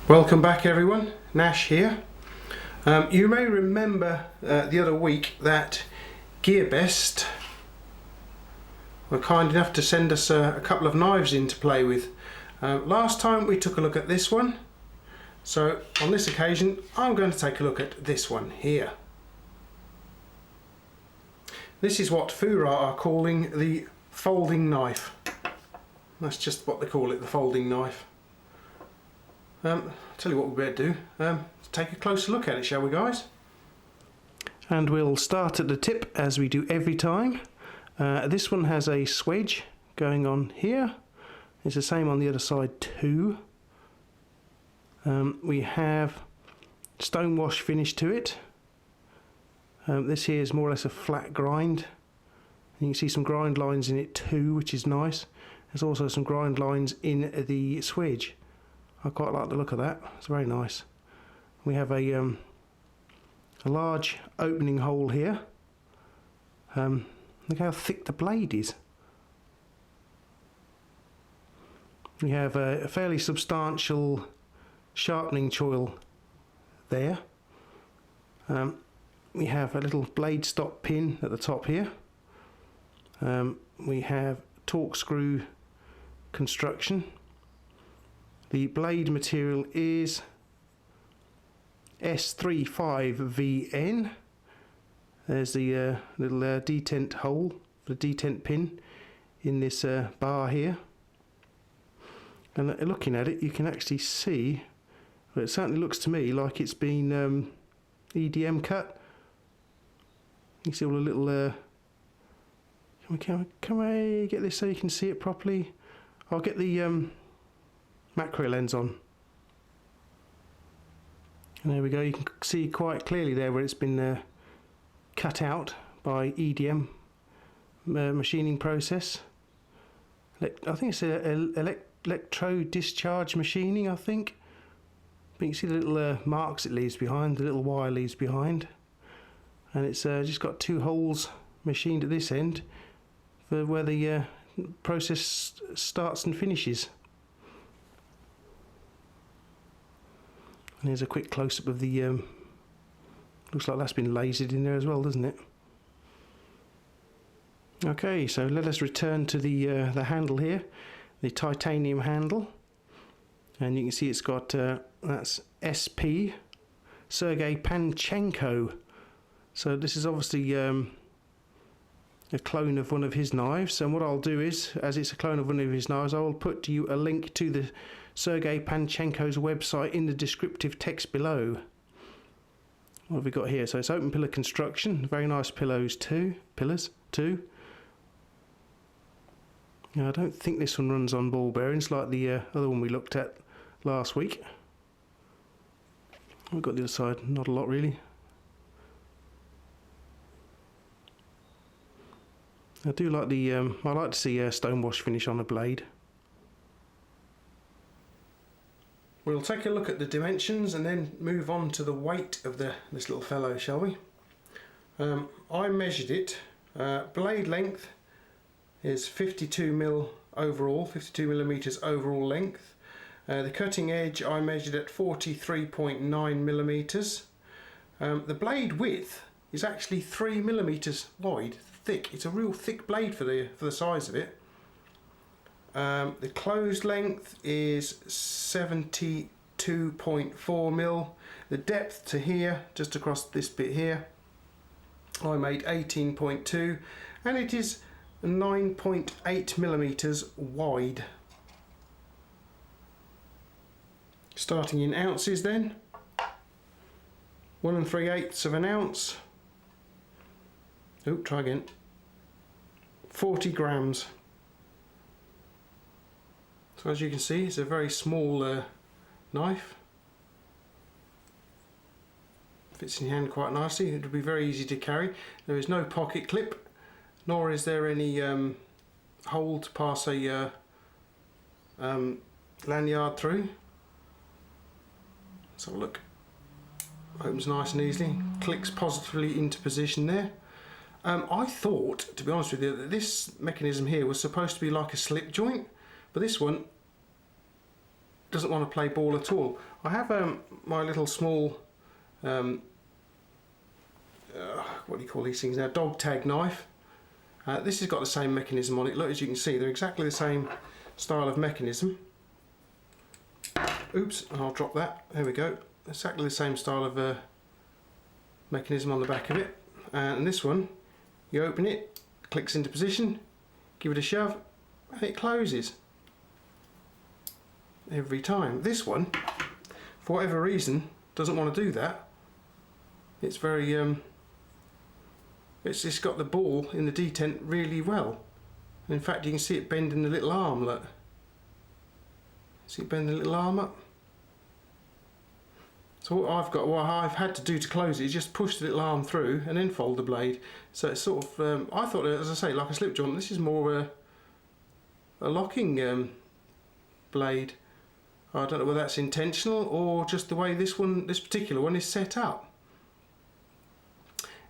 Welcome back everyone, Nash here. You may remember the other week that GearBest were kind enough to send us a couple of knives in to play with. Last time we took a look at this one, so on this occasion I'm going to take a look at this one here. This is what FURA are calling the folding knife. That's just what they call it, the folding knife. Tell you what we better do, let's take a closer look at it, shall we guys? And we'll start at the tip as we do every time. This one has a swedge going on here. It's the same on the other side too. We have stonewash finish to it. This here is more or less a flat grind. And you can see some grind lines in it too, which is nice. There's also some grind lines in the swedge. I quite like the look of that. It's very nice. We have a large opening hole here. Look how thick the blade is. We have a fairly substantial sharpening choil there. We have a little blade stop pin at the top here. We have torque screw construction. The blade material is S35VN. There's the little detent hole, the detent pin in this bar here. And looking at it, you can actually see, well, it certainly looks to me like it's been EDM cut. You can see all the little. Can I get this so you can see it properly? I'll get the macro lens on. And there we go, you can see quite clearly there where it's been cut out by EDM machining process. I think it's electro discharge machining, I think. But you can see the little marks it leaves behind, the little wire leaves behind. And it's just got two holes machined at this end for where the process starts and finishes. And here's a quick close-up of the, looks like that's been lasered in there as well, doesn't it? Okay, so let us return to the handle here, the titanium handle. And you can see it's got, that's SP, Serge Panchenko. So this is obviously a clone of one of his knives. And what I'll do is, as it's a clone of one of his knives, I will put to you a link to the Serge Panchenko's website in the descriptive text below. What have we got here? So it's open pillar construction, very nice pillars too. Now I don't think this one runs on ball bearings like the other one we looked at last week. We've got the other side, not a lot really. I do like the, I like to see a stonewash finish on a blade. We'll take a look at the dimensions and then move on to the weight of this little fellow, shall we? I measured it. Blade length is 52 mil overall, 52 millimeters overall length. The cutting edge I measured at 43.9 millimeters. The blade width is actually 3 millimeters wide, thick. It's a real thick blade for the size of it. The closed length is 72.4 mil. The depth to here, just across this bit here, I made 18.2, and it is 9.8 millimeters wide. Starting in ounces then, 1 3/8 of an ounce. Oh, try again. 40 grams. So as you can see, it's a very small knife. Fits in your hand quite nicely. It will be very easy to carry. There is no pocket clip, nor is there any hole to pass a lanyard through. Let's have a look. Opens nice and easily. Clicks positively into position there. I thought, to be honest with you, that this mechanism here was supposed to be like a slip joint, but this one doesn't want to play ball at all. I have my little small, what do you call these things now, dog tag knife. This has got the same mechanism on it. Look, as you can see, they're exactly the same style of mechanism. Oops, I'll drop that. There we go. Exactly the same style of mechanism on the back of it. And this one, you open it, clicks into position, give it a shove, and it closes. Every time. This one, for whatever reason, doesn't want to do that. It's very, it's just got the ball in the detent really well. And in fact, you can see it bending the little arm, look. See it bending the little arm up? So what I've had to do to close it is just push the little arm through and then fold the blade. So it's sort of, I thought, as I say, like a slip joint. This is more a locking blade. I don't know whether that's intentional or just the way this particular one is set up.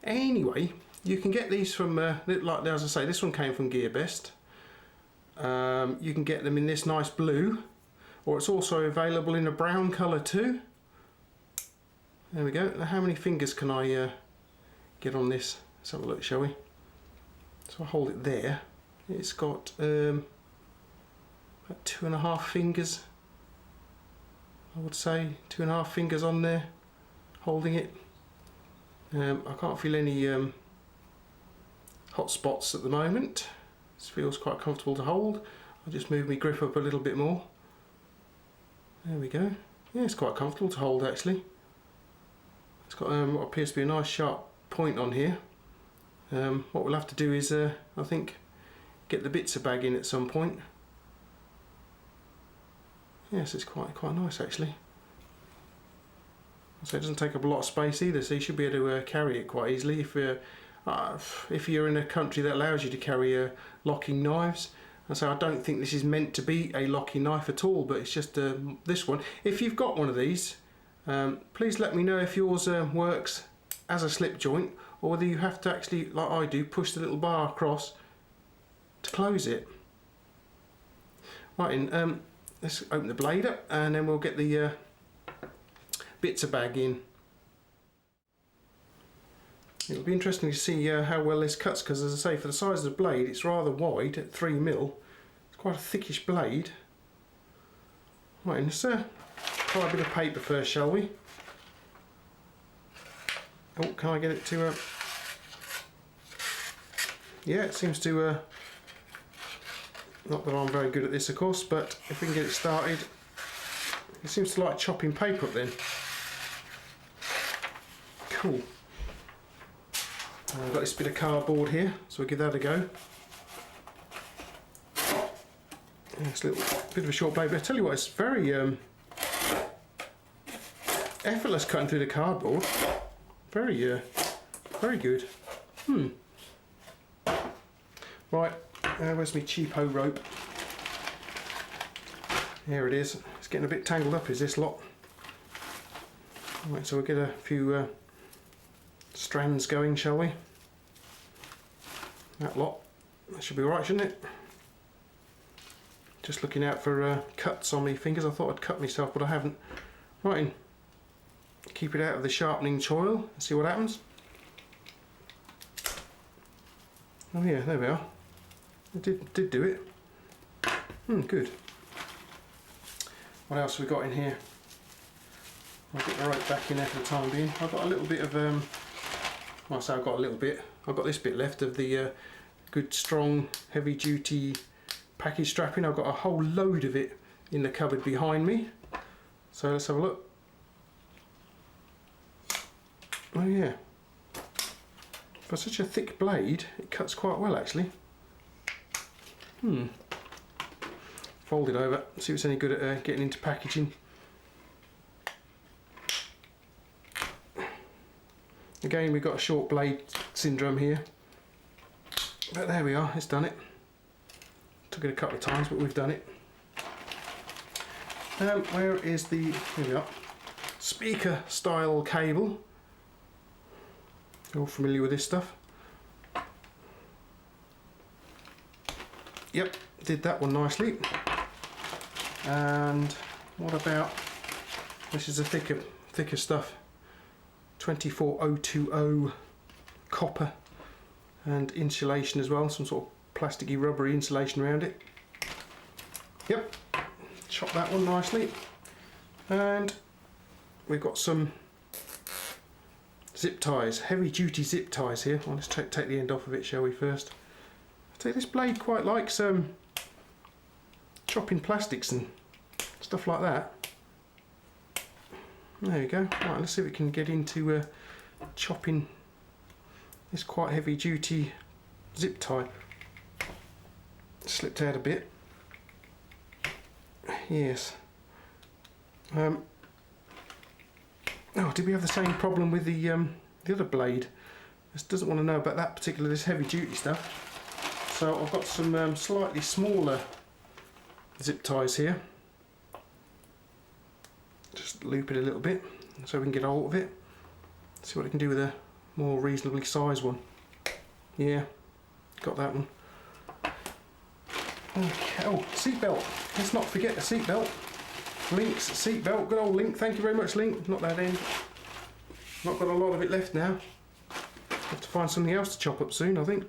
Anyway, you can get these from, like as I say, this one came from GearBest. You can get them in this nice blue, or it's also available in a brown colour too. There we go. Now, how many fingers can I get on this? Let's have a look, shall we? So I hold it there. It's got about 2.5 fingers. I would say 2.5 fingers on there, holding it. I can't feel any hot spots at the moment. This feels quite comfortable to hold. I'll just move my grip up a little bit more. There we go. Yeah, it's quite comfortable to hold actually. It's got what appears to be a nice sharp point on here. What we'll have to do is, I think, get the bits of bag in at some point. Yes, it's quite nice actually. So it doesn't take up a lot of space either, so you should be able to carry it quite easily if you're in a country that allows you to carry locking knives. And so I don't think this is meant to be a locking knife at all, but it's just this one. If you've got one of these, please let me know if yours works as a slip joint, or whether you have to actually, like I do, push the little bar across to close it. Right, let's open the blade up and then we'll get the bits of bag in. It'll be interesting to see how well this cuts, because as I say, for the size of the blade, it's rather wide at 3mm. It's quite a thickish blade. Right, let's try a bit of paper first, shall we? Oh, can I get it to... yeah, it seems to... not that I'm very good at this, of course, but if we can get it started... It seems to like chopping paper up then. Cool. I've got this bit of cardboard here, so we'll give that a go. It's a little bit of a short blade, but I tell you what, it's very effortless cutting through the cardboard. Very, very good. Right, where's my cheapo rope? Here it is. It's getting a bit tangled up, is this lot. Right, so we'll get a few strands going, shall we? That lot. That should be alright, shouldn't it? Just looking out for cuts on my fingers. I thought I'd cut myself, but I haven't. Right, keep it out of the sharpening choil and see what happens. Oh yeah, there we are. It did do it. Good. What else have we got in here? I'll get the rope back in there for the time being. I've got a little bit of, well, I say I've got a little bit. I've got this bit left of the good strong heavy duty package strapping. I've got a whole load of it in the cupboard behind me. So let's have a look. Oh yeah. For such a thick blade, it cuts quite well actually. Fold it over, see if it's any good at getting into packaging. Again, we've got a short blade syndrome here. But there we are, it's done it. Took it a couple of times, but we've done it. Where is the, here we are, speaker style cable. You're all familiar with this stuff? Yep, did that one nicely. And what about, this is a thicker stuff, 24020 copper, and insulation as well, some sort of plasticky rubbery insulation around it. Yep, chop that one nicely. And we've got some zip ties, heavy duty zip ties here. Well, let's take the end off of it, shall we, first. I tell you, this blade quite likes chopping plastics and stuff like that. There we go. Right, let's see if we can get into chopping this quite heavy duty zip tie. Slipped out a bit. Yes. Oh, did we have the same problem with the other blade? This doesn't want to know about that particular, this heavy duty stuff. So I've got some slightly smaller zip ties here. Just loop it a little bit so we can get hold of it. See what I can do with a more reasonably sized one. Yeah, got that one. Okay. Oh, seatbelt. Let's not forget the seatbelt. Link's seatbelt. Good old Link. Thank you very much, Link. Not that end. Not got a lot of it left now. Have to find something else to chop up soon, I think.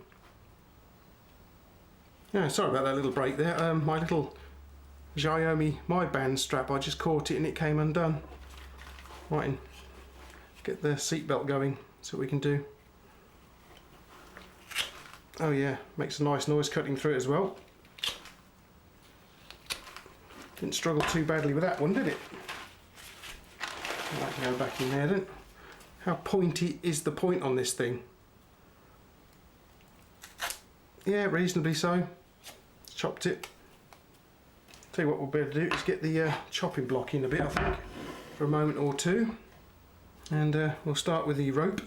Yeah, sorry about that little break there. My little Xiaomi My Band strap, I just caught it and it came undone. Right, and get the seatbelt going. See what we can do. Oh yeah, makes a nice noise cutting through it as well. Didn't struggle too badly with that one, did it? That can go back in there then. How pointy is the point on this thing? Yeah, reasonably so. Chopped it. Tell you what we'll be able to do is get the chopping block in a bit, I think, for a moment or two. And we'll start with the rope.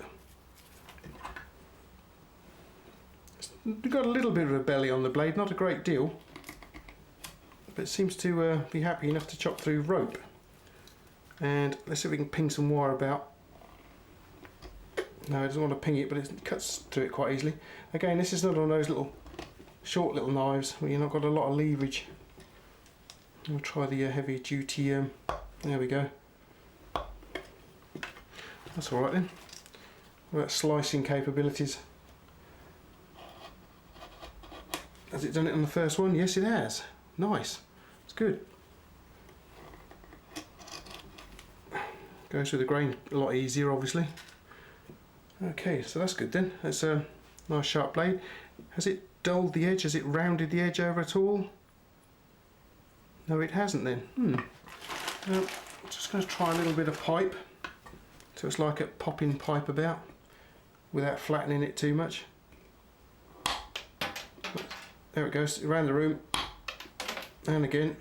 It's got a little bit of a belly on the blade, not a great deal. But it seems to be happy enough to chop through rope. And let's see if we can ping some wire about. No, it doesn't want to ping it, but it cuts through it quite easily. Again, this is not one of those little short little knives where you've not got a lot of leverage. We'll try the heavy duty, there we go. That's alright then. What about slicing capabilities? Has it done it on the first one? Yes, it has. Nice. It's good. Goes through the grain a lot easier, obviously. Okay, so that's good then. That's a nice sharp blade. Has it dulled the edge? Has it rounded the edge over at all? No, it hasn't then. I'm just going to try a little bit of pipe. So it's like a popping pipe about, without flattening it too much. There it goes, around the room. And again.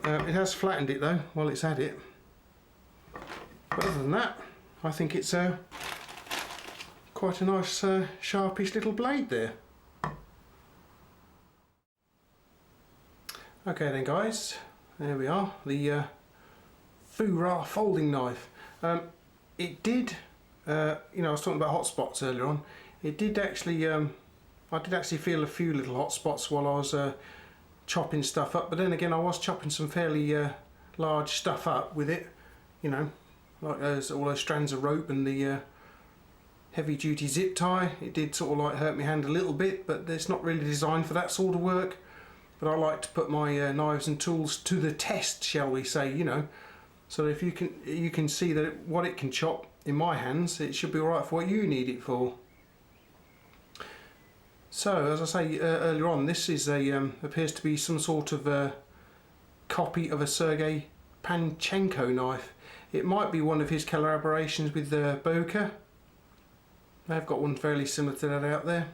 It has flattened it though while it's at it. But other than that, I think it's quite a nice sharpish little blade there. Okay then guys, there we are, the FURA folding knife. It did, you know, I was talking about hot spots earlier on. It did actually, I did actually feel a few little hot spots while I was chopping stuff up, but then again I was chopping some fairly large stuff up with it, you know, like all those strands of rope and the heavy duty zip tie. It did sort of like hurt my hand a little bit, but it's not really designed for that sort of work. But I like to put my knives and tools to the test, shall we say, you know, so if you can see that what it can chop in my hands, it should be alright for what you need it for. So, as I say earlier on, this is appears to be some sort of copy of a Serge Panchenko knife. It might be one of his collaborations with Böker. They've got one fairly similar to that out there.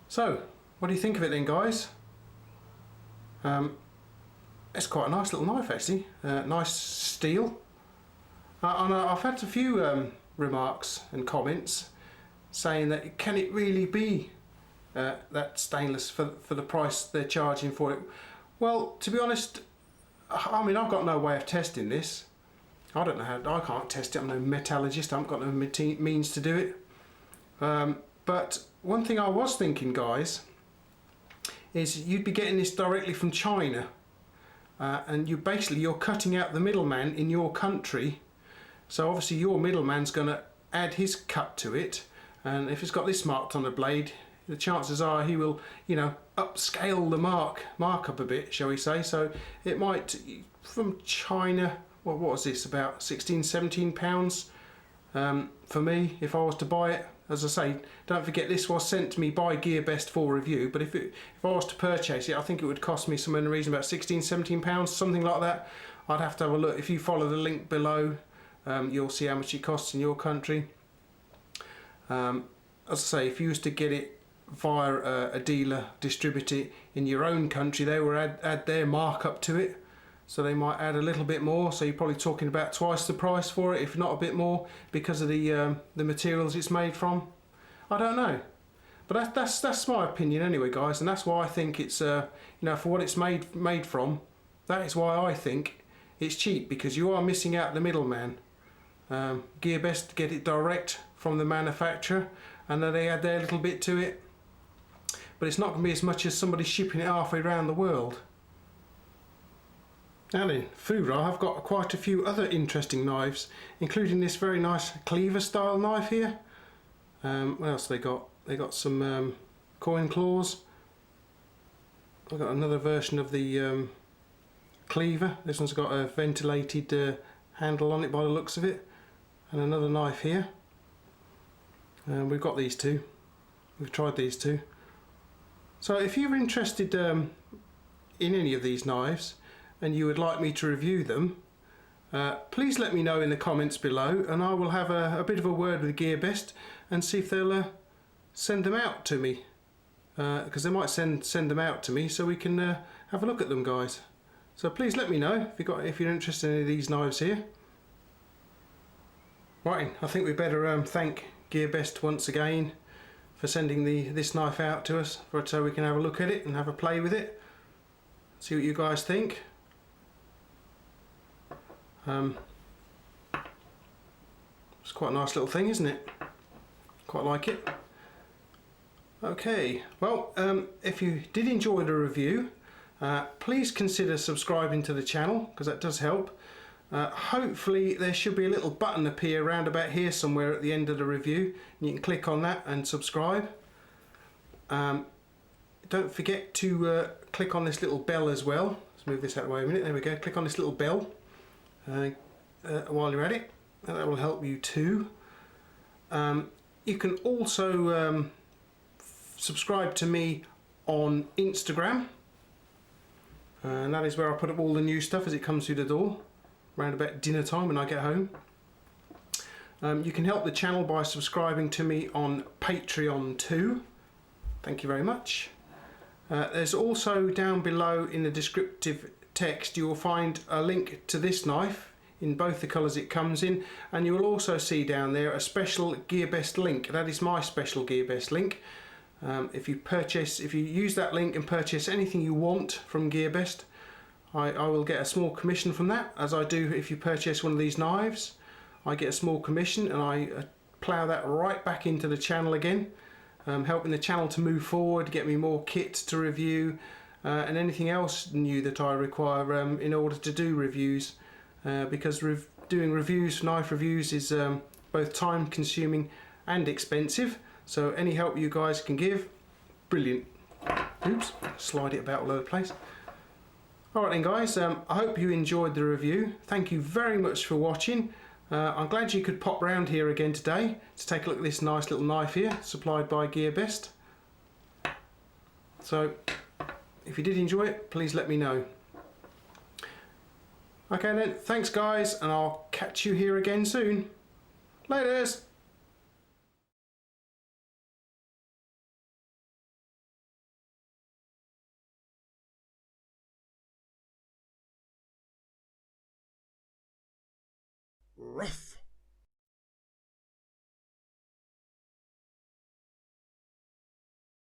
So, what do you think of it then, guys? It's quite a nice little knife actually. Nice steel. And I've had a few remarks and comments saying that can it really be that stainless for the price they're charging for it? Well, to be honest, I mean, I've got no way of testing this. I don't know how, I can't test it. I'm no metallurgist, I haven't got no means to do it. But one thing I was thinking, guys, is you'd be getting this directly from China, and you're cutting out the middleman in your country. So obviously your middleman's going to add his cut to it, and if it's got this marked on the blade, the chances are he will, you know, upscale the markup a bit, shall we say. So it might, from China, well, what was this, about 16-17 pounds for me if I was to buy it. As I say, don't forget this was sent to me by GearBest for review, but if I was to purchase it, I think it would cost me somewhere in the region about 16-17 pounds, something like that. I'd have to have a look. If you follow the link below, you'll see how much it costs in your country. As I say, if you was to get it via a dealer, distribute it in your own country, they will add their markup to it. So they might add a little bit more, so you're probably talking about twice the price for it, if not a bit more, because of the materials it's made from. I don't know, but that's my opinion anyway, guys, and that's why I think it's you know, for what it's made from, that is why I think it's cheap, because you are missing out the middleman. GearBest get it direct from the manufacturer, and then they add their little bit to it, but it's not going to be as much as somebody shipping it halfway around the world. Now then, FURA have got quite a few other interesting knives, including this very nice cleaver style knife here. What else they got? They got some coin claws. I've got another version of the cleaver. This one's got a ventilated handle on it by the looks of it, and another knife here. We've got these two. We've tried these two. So if you're interested in any of these knives and you would like me to review them, please let me know in the comments below, and I will have a bit of a word with GearBest and see if they'll send them out to me, because they might send them out to me so we can have a look at them, guys. So please let me know if you're interested in any of these knives here. Right, I think we better thank GearBest once again for sending this knife out to us, so we can have a look at it and have a play with it, see what you guys think. It's quite a nice little thing, isn't it? Quite like it. Okay, well, if you did enjoy the review, please consider subscribing to the channel, because that does help. Hopefully there should be a little button appear around about here somewhere at the end of the review, and you can click on that and subscribe. Don't forget to click on this little bell as well. Let's move this out of the way a minute. There we go. Click on this little bell while you're at it, and that will help you too. You can also subscribe to me on Instagram, and that is where I put up all the new stuff as it comes through the door around about dinner time when I get home. You can help the channel by subscribing to me on Patreon too. Thank you very much. There's also down below in the descriptive text you will find a link to this knife in both the colours it comes in, and you will also see down there a special GearBest link. That is my special GearBest link. If you use that link and purchase anything you want from GearBest, I will get a small commission from that, as I do if you purchase one of these knives. I get a small commission, and I plough that right back into the channel again, helping the channel to move forward, get me more kits to review, and anything else new that I require in order to do reviews, because doing reviews, knife reviews, is both time consuming and expensive. So any help you guys can give, brilliant. Oops, slide it about all over the place. Alright then guys, I hope you enjoyed the review. Thank you very much for watching. I'm glad you could pop round here again today to take a look at this nice little knife here, supplied by GearBest. So, if you did enjoy it, please let me know. Okay then, thanks guys, and I'll catch you here again soon. Laters! Rough.